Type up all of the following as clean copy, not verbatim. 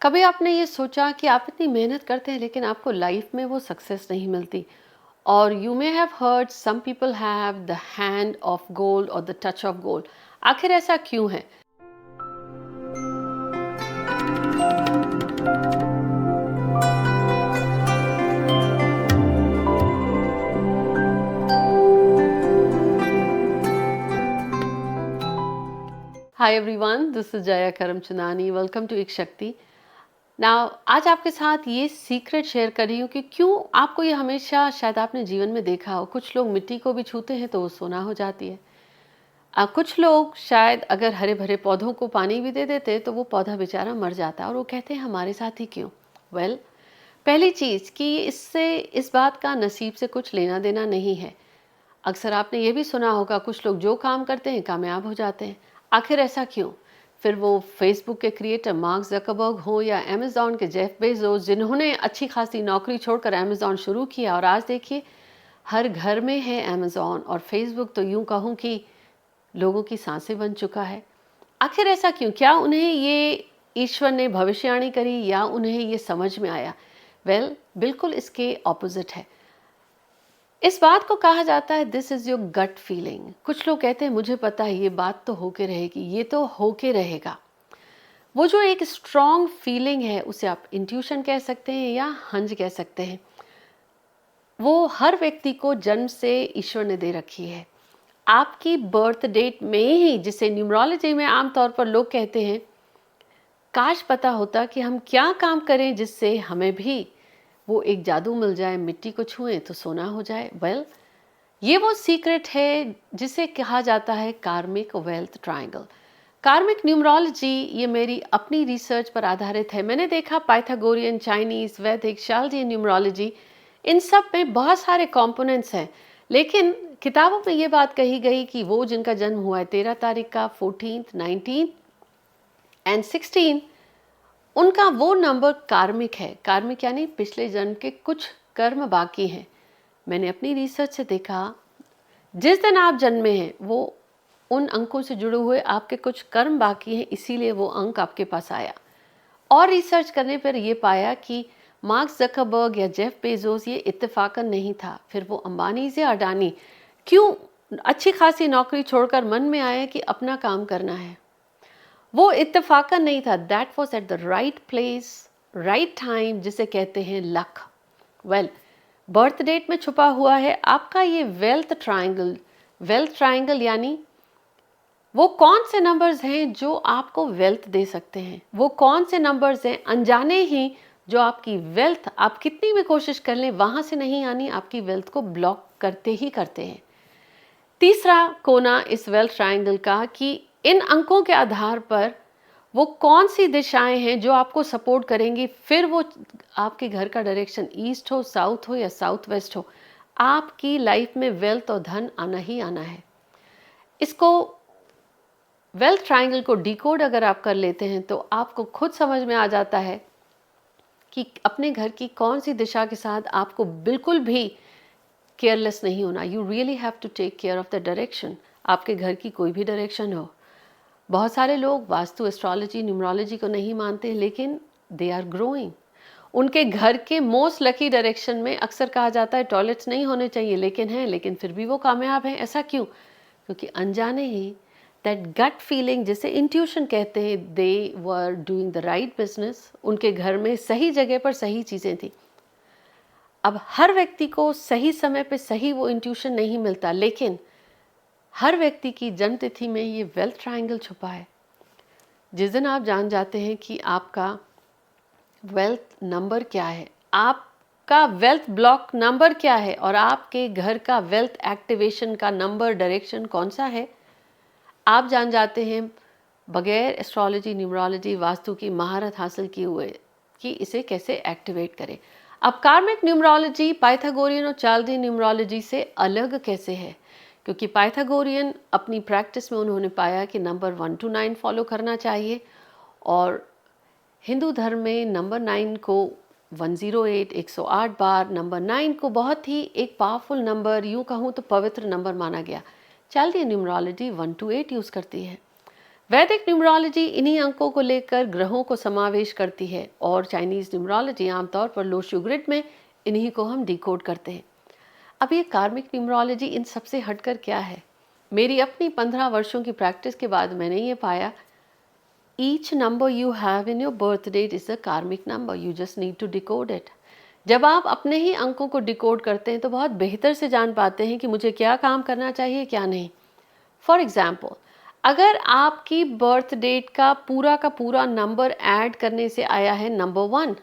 कभी आपने ये सोचा कि आप इतनी मेहनत करते हैं लेकिन आपको लाइफ में वो सक्सेस नहीं मिलती। और you may have heard some people have the hand of gold और द टच ऑफ गोल्ड। आखिर ऐसा क्यों है? Hi everyone, this is Jaya Karamchandani. Welcome to Ek Shakti. Now आज आपके साथ ये सीक्रेट शेयर कर रही हूँ कि क्यों आपको ये हमेशा, शायद आपने जीवन में देखा हो, कुछ लोग मिट्टी को भी छूते हैं तो वो सोना हो जाती है। कुछ लोग शायद अगर हरे भरे पौधों को पानी भी दे देते तो वो पौधा बेचारा मर जाता, और वो कहते हैं हमारे साथ ही क्यों। वेल, पहली चीज़ कि इससे इस बात का नसीब से कुछ लेना देना नहीं है। अक्सर आपने ये भी सुना होगा, कुछ लोग जो काम करते हैं कामयाब हो जाते हैं। आखिर ऐसा क्यों? फिर वो फेसबुक के क्रिएटर मार्क ज़करबर्ग हो या अमेज़ॉन के जेफ बेजोस, जिन्होंने अच्छी खासी नौकरी छोड़कर अमेज़ॉन शुरू किया और आज देखिए हर घर में है अमेज़ॉन, और फेसबुक तो यूँ कहूँ कि लोगों की सांसें बन चुका है। आखिर ऐसा क्यों? क्या उन्हें ये ईश्वर ने भविष्यवाणी करी या उन्हें ये समझ में आया? वेल, बिल्कुल इसके ऑपोजिट है। इस बात को कहा जाता है this is your gut feeling. कुछ लोग कहते हैं मुझे पता है ये बात तो होके रहेगी, ये तो होके रहेगा। वो जो एक स्ट्रॉन्ग फीलिंग है उसे आप इंट्यूशन कह सकते हैं या हंज कह सकते हैं। वो हर व्यक्ति को जन्म से ईश्वर ने दे रखी है। आपकी बर्थ डेट में ही, जिसे न्यूमरोलॉजी में आमतौर पर लोग कहते हैं, काश पता होता कि हम क्या काम करें जिससे हमें भी वो एक जादू मिल जाए, मिट्टी को छुएं तो सोना हो जाए। वेल, ये वो सीक्रेट है जिसे कहा जाता है कार्मिक वेल्थ ट्रायंगल। कार्मिक न्यूमरोलॉजी ये मेरी अपनी रिसर्च पर आधारित है। मैंने देखा पाइथागोरियन, चाइनीज, वैदिक, शाल्डियन न्यूमरोलॉजी, इन सब में बहुत सारे कंपोनेंट्स हैं। लेकिन किताबों में ये बात कही गई कि वो जिनका जन्म हुआ है 13 तारीख का, 14, 19 एंड 16, उनका वो नंबर कार्मिक है। कार्मिक यानी पिछले जन्म के कुछ कर्म बाकी हैं। मैंने अपनी रिसर्च से देखा, जिस दिन आप जन्मे हैं वो उन अंकों से जुड़े हुए आपके कुछ कर्म बाकी हैं, इसीलिए वो अंक आपके पास आया। और रिसर्च करने पर यह पाया कि मार्क ज़करबर्ग या जेफ बेजोस ये इत्तेफाकन नहीं था। फिर वो अंबानी से अडानी क्यों अच्छी खासी नौकरी छोड़कर मन में आया कि अपना काम करना है, वो इत्तेफाकन नहीं था। That was at the right place, right time, जिसे कहते हैं लक। वेल, बर्थ डेट में छुपा हुआ है आपका ये वेल्थ ट्रायंगल। वेल्थ ट्रायंगल यानी वो कौन से नंबर्स हैं जो आपको वेल्थ दे सकते हैं, वो कौन से नंबर्स हैं अनजाने ही जो आपकी वेल्थ, आप कितनी भी कोशिश कर लें वहां से नहीं आनी, आपकी वेल्थ को ब्लॉक करते ही करते हैं। तीसरा कोना इस वेल्थ ट्रायंगल का कि इन अंकों के आधार पर वो कौन सी दिशाएं हैं जो आपको सपोर्ट करेंगी। फिर वो आपके घर का डायरेक्शन ईस्ट हो, साउथ हो या साउथ वेस्ट हो, आपकी लाइफ में वेल्थ और धन आना ही आना है। इसको, वेल्थ ट्रायंगल को डिकोड अगर आप कर लेते हैं तो आपको खुद समझ में आ जाता है कि अपने घर की कौन सी दिशा के साथ आपको बिल्कुल भी केयरलेस नहीं होना। You really have to take care of the direction. आपके घर की कोई भी डायरेक्शन हो। बहुत सारे लोग वास्तु, एस्ट्रोलॉजी, न्यूमरोलॉजी को नहीं मानते, लेकिन दे आर ग्रोइंग। उनके घर के मोस्ट लकी डायरेक्शन में अक्सर कहा जाता है टॉयलेट्स नहीं होने चाहिए, लेकिन हैं, लेकिन फिर भी वो कामयाब हैं। ऐसा क्यों? क्योंकि अनजाने ही दैट गट फीलिंग, जिसे इंट्यूशन कहते हैं, they were doing the right business. उनके घर में सही जगह पर सही चीज़ें थी। अब हर व्यक्ति को सही समय पे सही वो इंट्यूशन नहीं मिलता, लेकिन हर व्यक्ति की जन्म तिथि में ये वेल्थ ट्रायंगल छुपा है। जिस दिन आप जान जाते हैं कि आपका वेल्थ नंबर क्या है, आपका वेल्थ ब्लॉक नंबर क्या है, और आपके घर का वेल्थ एक्टिवेशन का नंबर, डायरेक्शन कौन सा है, आप जान जाते हैं बगैर एस्ट्रोलॉजी, न्यूमरोलॉजी, वास्तु की महारत हासिल किए हुए कि इसे कैसे एक्टिवेट करें। अब कार्मिक न्यूमरोलॉजी पाइथागोरियन और चार्ल्डियन न्यूमरोलॉजी से अलग कैसे है? क्योंकि पाइथागोरियन अपनी प्रैक्टिस में उन्होंने पाया कि नंबर 1 to 9 फॉलो करना चाहिए, और हिंदू धर्म में नंबर 9 को 108, 108 बार नंबर 9 को बहुत ही एक पावरफुल नंबर, यूँ कहूँ तो पवित्र नंबर माना गया। चार्ल्डियन न्यूमरोलॉजी 1 to 8 यूज़ करती है। वैदिक न्यूमरोलॉजी इन्हीं अंकों को लेकर ग्रहों को समावेश करती है और चाइनीज न्यूमरोलॉजी आमतौर पर लोशु ग्रिड में इन्हीं को हम डिकोड करते हैं। अब ये कार्मिक न्यूमरोलॉजी इन सबसे हटकर क्या है? मेरी अपनी 15 वर्षों की प्रैक्टिस के बाद मैंने ये पाया, each number you have in your birth date is a karmic number, you just need to decode it. जब आप अपने ही अंकों को डिकोड करते हैं तो बहुत बेहतर से जान पाते हैं कि मुझे क्या काम करना चाहिए, क्या नहीं। फॉर एग्जाम्पल, अगर आपकी बर्थ डेट का पूरा नंबर ऐड करने से आया है नंबर 1,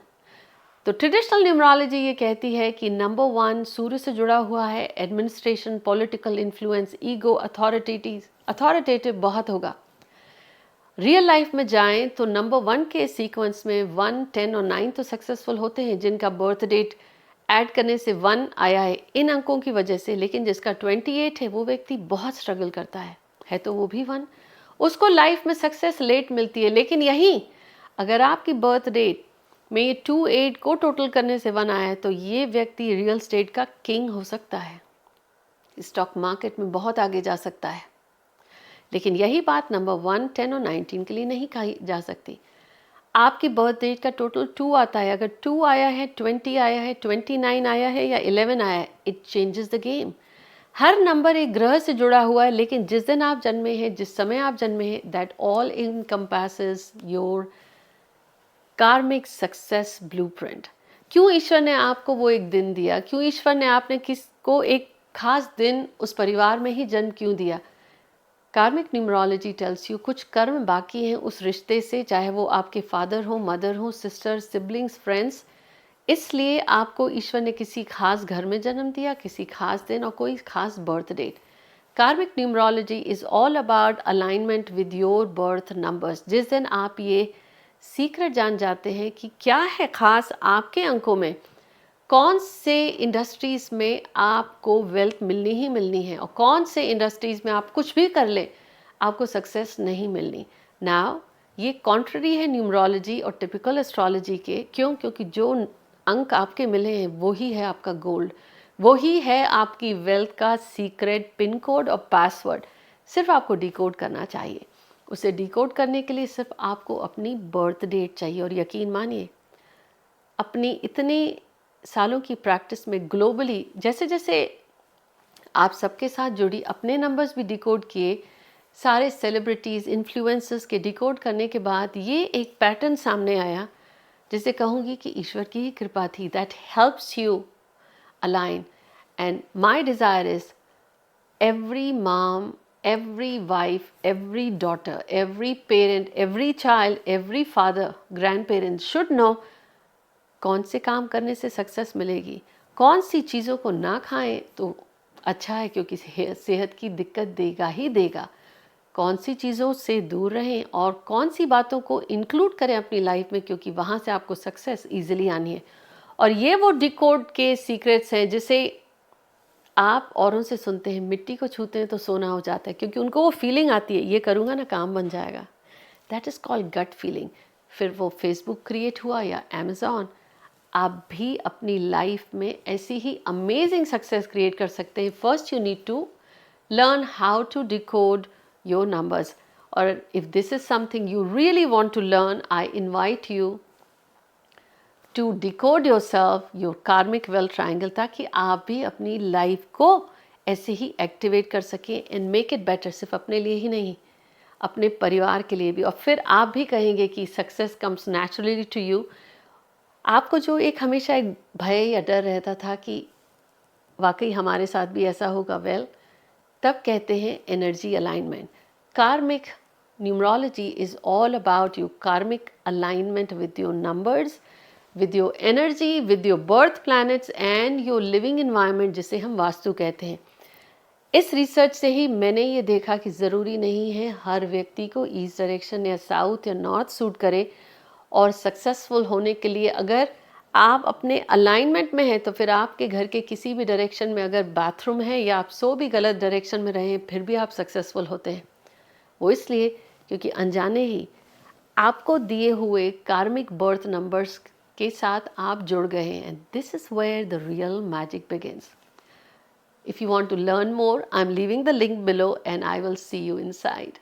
तो ट्रेडिशनल न्यूमरोलॉजी ये कहती है कि नंबर 1 सूर्य से जुड़ा हुआ है, administration, political influence, ego, authoritative बहुत होगा। रियल लाइफ में जाएं तो नंबर 1 के सीक्वेंस में 1, 10 और 9 तो सक्सेसफुल होते हैं जिनका बर्थ डेट ऐड करने से 1 आया है इन अंकों की वजह से, लेकिन जिसका 28 है वो व्यक्ति बहुत स्ट्रगल करता है तो वो भी 1, उसको लाइफ में सक्सेस लेट मिलती है। लेकिन यहीं अगर आपकी बर्थ डेट में ये 28 को टोटल करने से 1 आया है तो ये व्यक्ति रियल स्टेट का किंग हो सकता है, स्टॉक मार्केट में बहुत आगे जा सकता है। लेकिन यही बात नंबर 1, 10 और 19 के लिए नहीं कही जा सकती। आपकी बर्थ डेट का टोटल 2 आता है, अगर 2 आया है, 20 आया है, 29 आया है या 11 आया है, it changes the game. Her number एक ग्रह से जुड़ा हुआ है, लेकिन जिस दिन आप जन्मे हैं, जिस समय आप जन्मे हैं, दैट ऑल इनकम्पासेस योर कार्मिक सक्सेस ब्लूप्रिंट। क्यों ईश्वर ने आपको वो एक दिन दिया? क्यों ईश्वर ने आपने किसको एक खास दिन उस परिवार में ही जन्म क्यों दिया? कार्मिक न्यूमरोलॉजी टेल्स यू कुछ कर्म बाकी हैं उस रिश्ते से, चाहे वो आपके फादर हो, मदर हो, सिस्टर, सिबलिंग्स, फ्रेंड्स। इसलिए आपको ईश्वर ने किसी खास घर में जन्म दिया, किसी खास दिन और कोई खास बर्थ डेट। कार्मिक numerology is all about alignment with your birth numbers. जिस दिन आप ये सीक्रेट जान जाते हैं कि क्या है खास आपके अंकों में, कौन से इंडस्ट्रीज़ में आपको वेल्थ मिलनी ही मिलनी है और कौन से इंडस्ट्रीज़ में आप कुछ भी कर ले आपको सक्सेस नहीं मिलनी। नाउ ये कॉन्ट्ररी है न्यूमरोलॉजी और टिपिकल एस्ट्रोलॉजी के। क्यों? क्योंकि जो अंक आपके मिले हैं वो ही है आपका गोल्ड, वो ही है आपकी वेल्थ का सीक्रेट पिन कोड और पासवर्ड। सिर्फ आपको डिकोड करना चाहिए। उसे डिकोड करने के लिए सिर्फ आपको अपनी बर्थ डेट चाहिए। और यकीन मानिए, अपनी इतने सालों की प्रैक्टिस में ग्लोबली जैसे जैसे आप सबके साथ जुड़ी, अपने नंबर्स भी डिकोड किए, सारे सेलिब्रिटीज़, इन्फ्लुएंसर्स के डिकोड करने के बाद ये एक पैटर्न सामने आया जिसे कहूँगी कि ईश्वर की ही कृपा थी, that helps you align. And my desire is every mom, every wife, every daughter, every parent, every child, every father, grandparents should know कौन से काम करने से सक्सेस मिलेगी, कौन सी चीज़ों को ना खाएं तो अच्छा है क्योंकि सेहत की दिक्कत देगा ही देगा, कौन सी चीज़ों से दूर रहें और कौन सी बातों को इंक्लूड करें अपनी लाइफ में क्योंकि वहाँ से आपको सक्सेस ईजिली आनी है। और ये वो डिकोड के सीक्रेट्स हैं जिसे आप औरों से सुनते हैं, मिट्टी को छूते हैं तो सोना हो जाता है, क्योंकि उनको वो फीलिंग आती है ये करूँगा ना काम बन जाएगा। That is called gut feeling. फिर वो फेसबुक क्रिएट हुआ या अमेज़ॉन, आप भी अपनी लाइफ में ऐसी ही अमेजिंग सक्सेस क्रिएट कर सकते हैं। First you need to learn how to decode your numbers. और if this is something you really want to learn, I invite you to decode yourself, your karmic wealth triangle, ताकि आप भी अपनी life को ऐसे ही activate कर सकें and make it better. सिर्फ अपने लिए ही नहीं, अपने परिवार के लिए भी। और फिर आप भी कहेंगे कि success comes naturally to you. आपको जो एक हमेशा एक भय या डर रहता था कि वाकई हमारे साथ भी ऐसा होगा, तब कहते हैं energy alignment. Karmic numerology is all about you karmic alignment with your numbers, with your energy, with your birth planets and your living environment, जिसे हम वास्तु कहते हैं। इस रिसर्च से ही मैंने ये देखा कि ज़रूरी नहीं है हर व्यक्ति को ईस्ट डायरेक्शन या साउथ या नॉर्थ सूट करे। और सक्सेसफुल होने के लिए अगर आप अपने अलाइनमेंट में हैं तो फिर आपके घर के किसी भी डायरेक्शन में अगर बाथरूम है या आप सो भी गलत डायरेक्शन में रहें फिर भी आप सक्सेसफुल होते हैं। वो इसलिए क्योंकि अनजाने ही आपको दिए हुए कार्मिक बर्थ नंबर्स के साथ आप जुड़ गए हैं। And this is where the real magic begins. If you want to learn more, I am leaving the link below and I will see you inside.